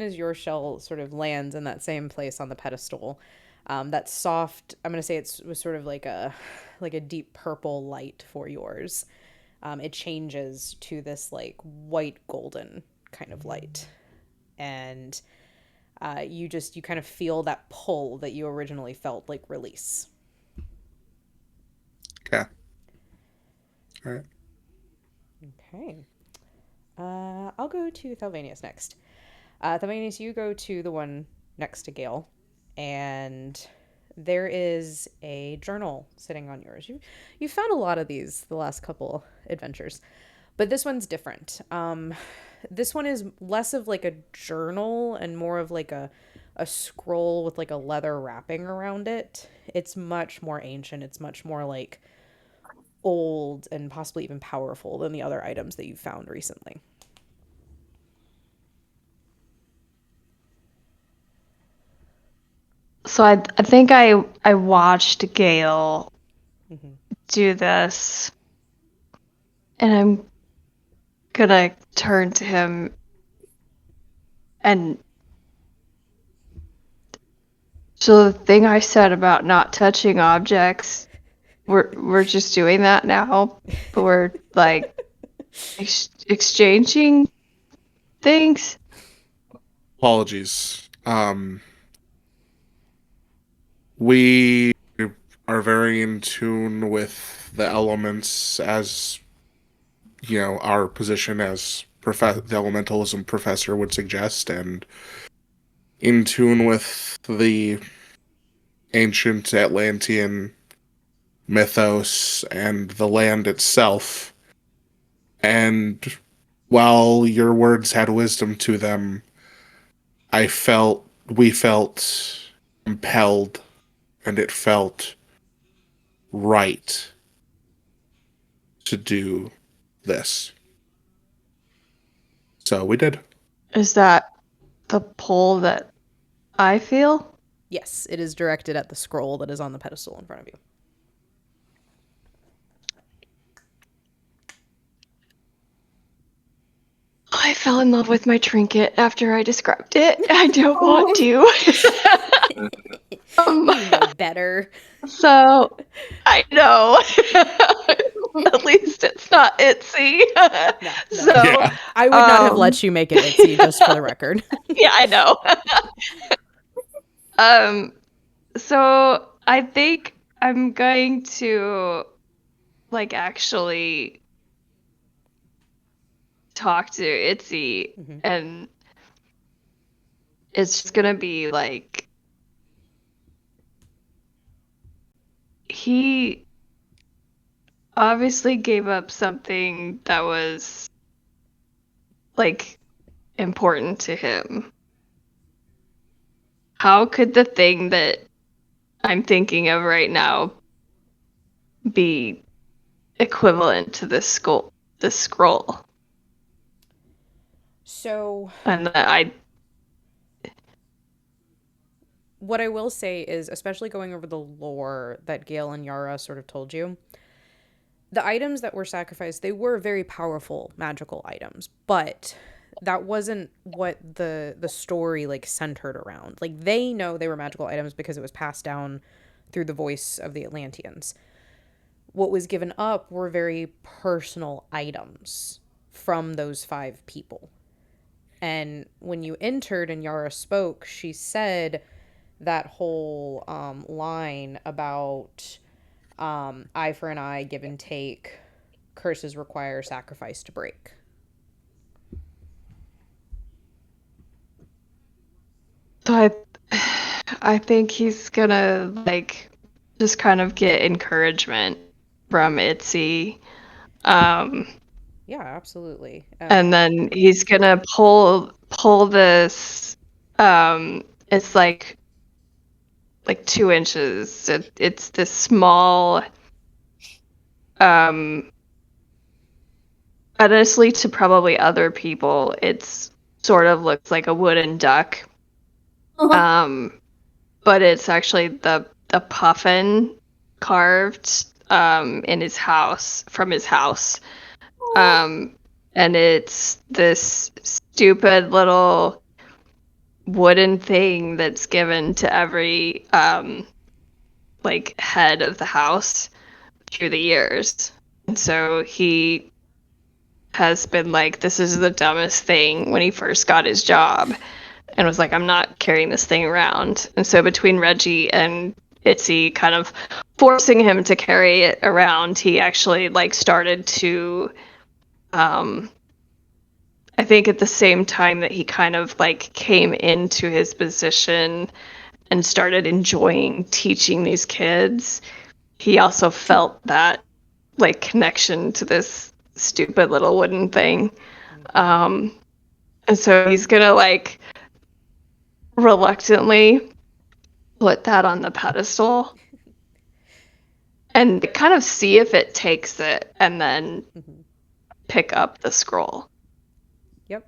as your shell sort of lands in that same place on the pedestal, that soft, I'm gonna say it was sort of like a deep purple light for yours. It changes to this like white golden kind of light, and you kind of feel that pull that you originally felt like release. Okay. All right. Okay. I'll go to Thelvanius next. Thelvanius, you go to the one next to Gale, and there is a journal sitting on yours. You found a lot of these the last couple adventures, but this one's different. This one is less of like a journal and more of like a scroll with like a leather wrapping around it. It's much more ancient. It's much more like old and possibly even powerful than the other items that you've found recently. So I think I watched Gail Mm-hmm. do this, and I'm gonna turn to him and so the thing I said about not touching objects, we're just doing that now, but we're like exchanging things. Apologies. We are very in tune with the elements as, our position as the elementalism professor would suggest, and in tune with the ancient Atlantean mythos and the land itself. And while your words had wisdom to them, we felt compelled, and it felt right to do this. So we did. Is that the pull that I feel? Yes, it is directed at the scroll that is on the pedestal in front of you. I fell in love with my trinket after I described it. I don't want Oh. to. You know better. So I know. At least it's not itsy. No, no. So, Yeah. I would not have let you make it itsy, just for the record. yeah, I know. um, so I think I'm going to like actually talk to Itzy, Mhm. and it's just gonna be like he obviously gave up something that was like important to him. How could the thing that I'm thinking of right now be equivalent to this scroll? So, And that I what I will say is, especially going over the lore that Gale and Yara sort of told you, the items that were sacrificed, they were very powerful magical items, but that wasn't what the story like centered around. Like they know they were magical items because it was passed down through the voice of the Atlanteans. What was given up were very personal items from those five people. And when you entered and Yara spoke, she said that whole line about eye for an eye, give and take, curses require sacrifice to break. so I think he's gonna like just kind of get encouragement from Itzy. Um, Yeah, absolutely. and then he's gonna pull this it's like 2 inches. It's this small um honestly to probably other people it's sort of looks like a wooden duck. Uh-huh. Um but it's actually the puffin carved in his house from his house. Oh. Um and it's this stupid little wooden thing that's given to every like head of the house through the years. And so he has been like, this is the dumbest thing when he first got his job, and was like, I'm not carrying this thing around. And so between Reggie and Itzy kind of forcing him to carry it around, he actually like started to um I think at the same time that he kind of like came into his position and started enjoying teaching these kids, he also felt that like connection to this stupid little wooden thing. Mm-hmm. Um, and so he's gonna like reluctantly put that on the pedestal and kind of see if it takes it and then Mm-hmm. pick up the scroll. Yep.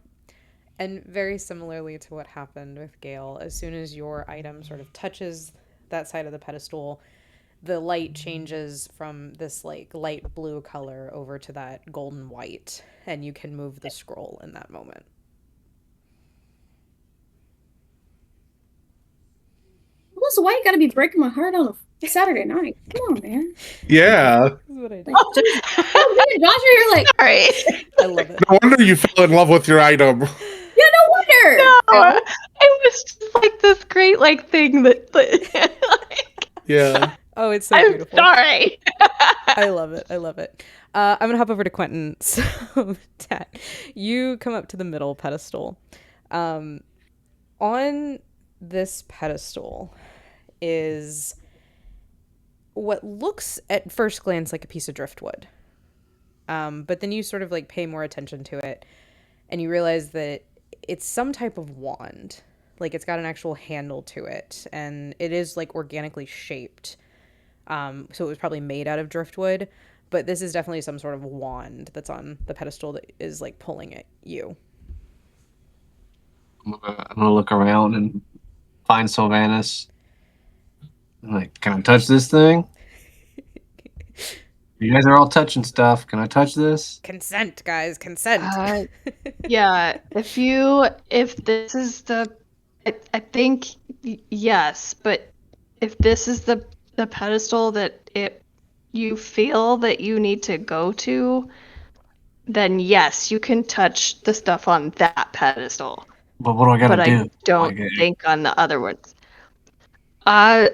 And very similarly to what happened with Gale, as soon as your item sort of touches that side of the pedestal, the light changes from this like light blue color over to that golden white, and you can move the scroll in that moment. Also, why you gotta be breaking my heart on a Saturday night? Come on, man. Yeah. This is what I Like, do. just, oh, me and Josh are here, like, Sorry. I love it. No wonder you fell in love with your item. yeah, no wonder. No, it was just like this great like thing that like, Yeah. Oh, it's so I'm beautiful. sorry. I love it. I love it. I'm gonna hop over to Quentin. So, Tat, you come up to the middle pedestal. Um, on this pedestal is what looks at first glance like a piece of driftwood. But then you sort of like pay more attention to it, and you realize that it's some type of wand. Like it's got an actual handle to it, and it is like organically shaped. So it was probably made out of driftwood, but this is definitely some sort of wand that's on the pedestal that is like pulling at you. I'm gonna look around and find Sylvanas. I'm like, can I touch this thing? You guys are all touching stuff. Can I touch this? Consent, guys, consent. Yeah, if this is the I think yes, but if this is the pedestal that it you feel that you need to go to, then yes, you can touch the stuff on that pedestal. But what do I gotta But I do? don't Like, think on the other ones. Uh,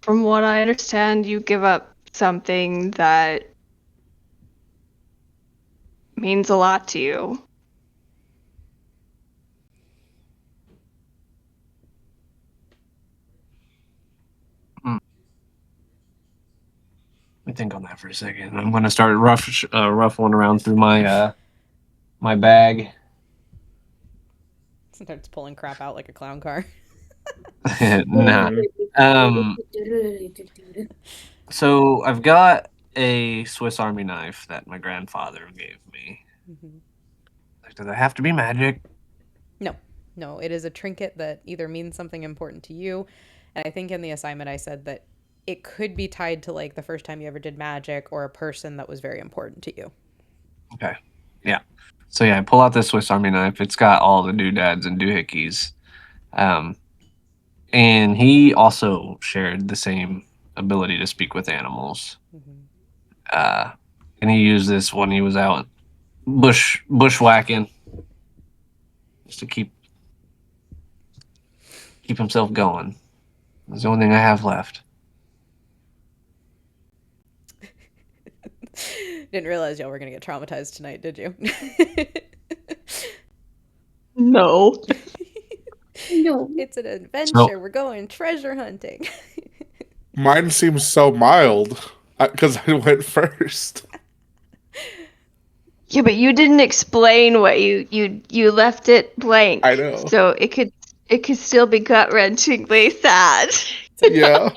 from what I understand, you give up something that means a lot to you. let me think on that for a second. I'm gonna start ruffling around through my bag. Starts pulling crap out like a clown car. Nah. Um. So I've got a Swiss Army knife that my grandfather gave me. Mm-hmm. Like, does it have to be magic? No, no, it is a trinket that either means something important to you, and I think in the assignment I said that it could be tied to like the first time you ever did magic or a person that was very important to you. Okay. Yeah. So yeah, I pull out this Swiss Army knife. It's got all the doodads and doohickeys. Um, and he also shared the same ability to speak with animals. Mm-hmm. Uh, and he used this when he was out bushwhacking, just to keep himself going. It's the only thing I have left. Didn't realize y'all were gonna get traumatized tonight, did you? No. No. It's an adventure. So We're going treasure hunting. Mine seems so mild because I went first. Yeah, but you didn't explain what you left it blank, I know. so it could still be gut wrenchingly sad. Yeah.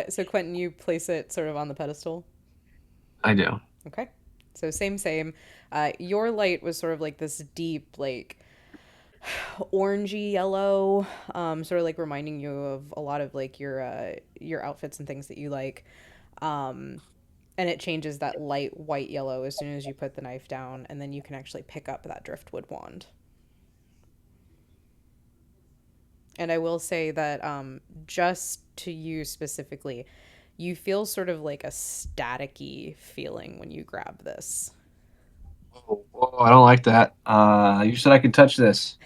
So Quentin, you place it sort of on the pedestal. I do. Okay. So same. Your light was sort of like this deep, like orangey yellow, sort of like reminding you of a lot of like your outfits and things that you like. And it changes that light white yellow as soon as you put the knife down, and then you can actually pick up that driftwood wand. And I will say that just to you specifically, you feel sort of like a staticky feeling when you grab this. Oh, I don't like that. You said I could touch this.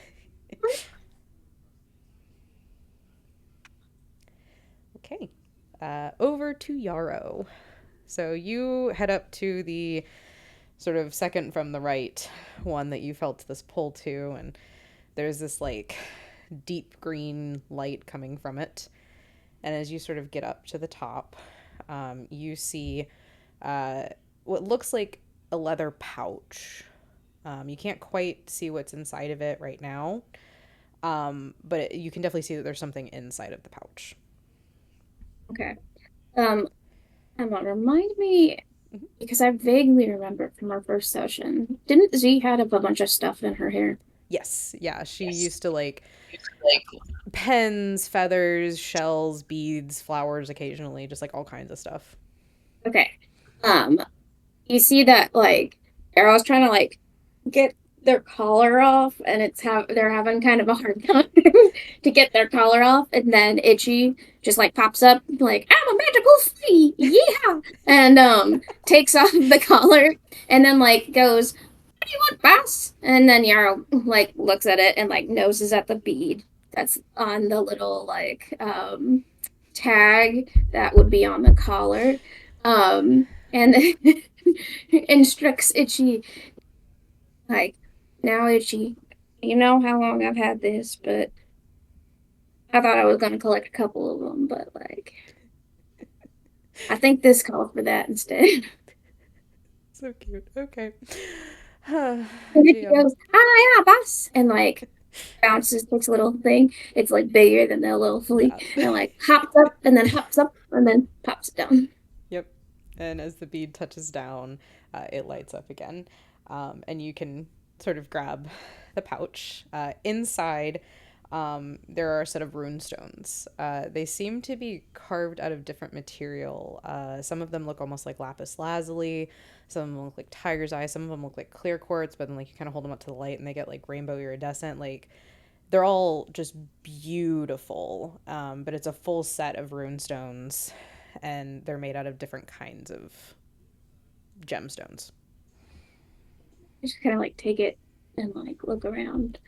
Okay. Over to Yarrow. So you head up to the sort of second from the right one that you felt this pull to, and there's this like deep green light coming from it. And as you sort of get up to the top, you see uh, what looks like a leather pouch. You can't quite see what's inside of it right now, but you can definitely see that there's something inside of the pouch. Okay. Um, Emma, remind me Mhm. because I vaguely remember from our first session. Didn't Z had a bunch of stuff in her hair? Yes, yeah, she used to like Like, pens, feathers, shells, beads, flowers occasionally, just like all kinds of stuff. Okay. Um, you see that like Arrow's trying to like get their collar off, and they're having kind of a hard time to get their collar off, and then Itchy just like pops up like I'm a magical flea, yeah, and takes off the collar, and then like goes, "What do you want, boss?" And then Yarrow like looks at it and like noses at the bead that's on the little like tag that would be on the collar, and instructs Itchy like, now, Itchy, you know how long I've had this, but I thought I was going to collect a couple of them, but like, I think this called for that instead. So cute. Okay. And Itchy GM. goes, ah, yeah, boss. And like, bounces this little thing. It's like bigger than the little flea. Yeah. And like, hops up and then hops up and then pops it down. Yep. And as the bead touches down, it lights up again. And you can sort of grab the pouch. Inside, there are a set of rune stones. They seem to be carved out of different material. Some of them look almost like lapis lazuli. Some of them look like tiger's eye. Some of them look like clear quartz, but then like you kind of hold them up to the light and they get like rainbow iridescent. Like they're all just beautiful. But it's a full set of rune stones, and they're made out of different kinds of gemstones. I just kind of like take it and like look around.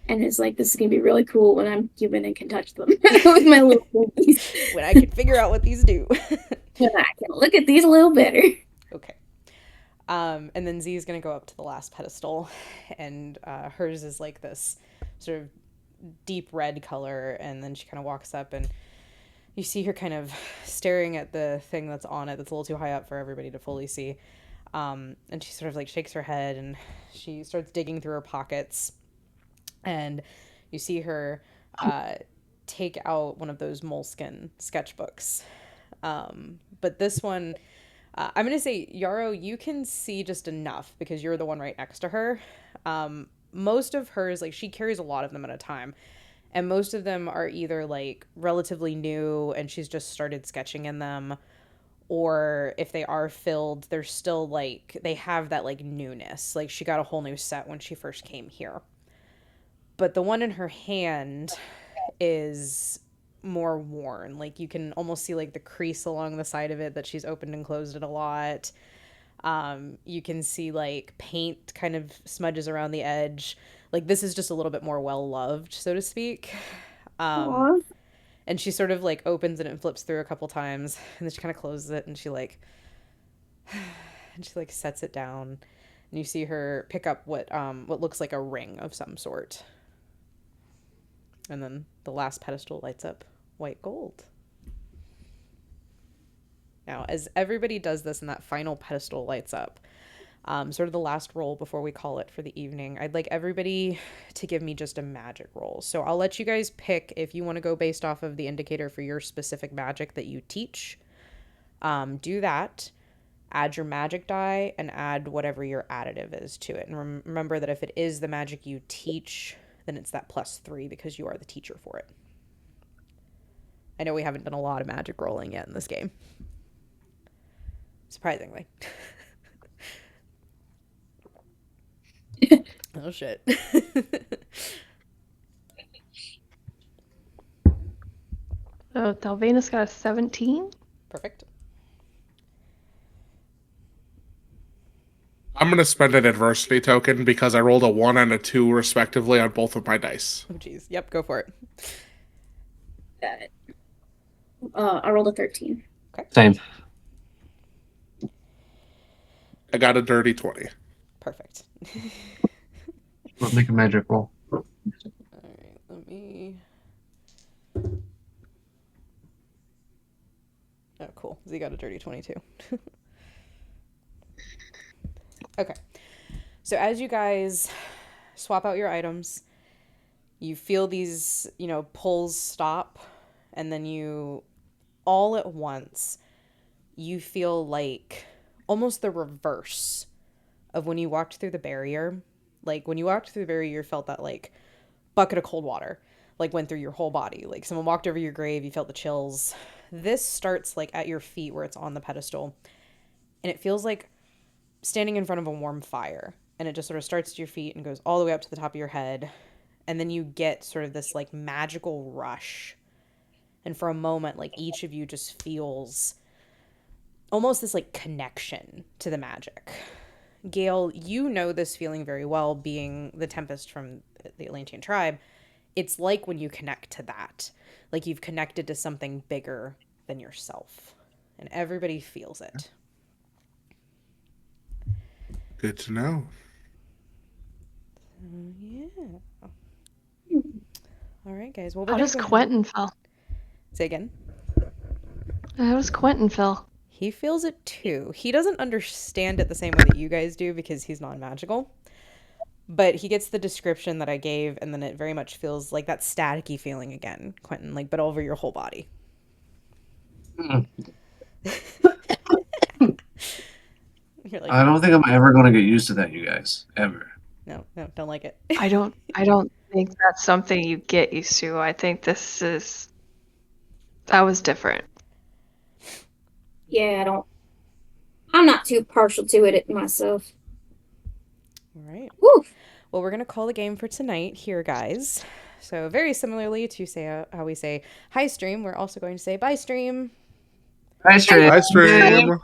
And it's like, this is going to be really cool when I'm human and can touch them with my little fingers. When I can figure out what these do. And I can look at these a little better. Okay. And then Z is going to go up to the last pedestal, and hers is like this sort of deep red color. And then she kind of walks up, and you see her kind of staring at the thing that's on it that's a little too high up for everybody to fully see. And she sort of like shakes her head, and she starts digging through her pockets. And you see her take out one of those moleskin sketchbooks. But this one, I'm going to say, Yarrow, you can see just enough because you're the one right next to her. Most of hers, like, she carries a lot of them at a time. And most of them are either, like, relatively new and she's just started sketching in them. Or if they are filled, they're still, like, they have that, like, newness. Like, she got a whole new set when she first came here. But the one in her hand is more worn. Like you can almost see like the crease along the side of it that she's opened and closed it a lot. You can see like paint kind of smudges around the edge. Like this is just a little bit more well loved, so to speak. Um, Aw. and she sort of like opens it and flips through a couple times, and then she kind of closes it, and she like, and she like sets it down, and you see her pick up what looks like a ring of some sort. And then the last pedestal lights up white gold. Now, as everybody does this and that final pedestal lights up, sort of the last roll before we call it for the evening, I'd like everybody to give me just a magic roll. So I'll let you guys pick if you want to go based off of the indicator for your specific magic that you teach. Do that. Add your magic die and add whatever your additive is to it. And remember that if it is the magic you teach, then it's that +3 because you are the teacher for it. I know we haven't done a lot of magic rolling yet in this game. Surprisingly. Oh shit. So Dalvanus got a 17. Perfect. I'm gonna spend an adversity token because I rolled a 1 and a 2 respectively on both of my dice. Oh, geez. Yep, go for it. Got it. I rolled a 13. Same. I got a dirty 20. Perfect. Let's make a magic roll. All right, let me. Oh, cool. Z got a dirty 22. Okay. So as you guys swap out your items, you feel these, pulls stop, and then you, all at once, you feel like almost the reverse of when you walked through the barrier. Like, when you walked through the barrier, you felt that, like, bucket of cold water, like, went through your whole body. Like, someone walked over your grave, you felt the chills. This starts, like, at your feet where it's on the pedestal, and it feels like standing in front of a warm fire. And it just sort of starts at your feet and goes all the way up to the top of your head. And then you get sort of this, like, magical rush. And for a moment, like, each of you just feels almost this, like, connection to the magic. Gale, you know this feeling very well, being the Tempest from the Atlantean tribe. It's like when you connect to that. Like, you've connected to something bigger than yourself. And everybody feels it. Good to know. Yeah. All right, guys. Well, How does Quentin feel? Say again. How does Quentin feel? He feels it too. He doesn't understand it the same way that you guys do because he's non-magical. But he gets the description that I gave, and then it very much feels like that staticky feeling again, Quentin, like, but over your whole body. You're like, I don't think I'm ever going to get used to that, you guys. Ever. no, don't like it. I don't think that's something you get used to. I think that was different. Yeah, I'm not too partial to it myself. All right. Woo! Well, we're going to call the game for tonight here, guys. So very similarly to say how we say hi stream, we're also going to say bye stream. Bye, Stream. Bye, stream.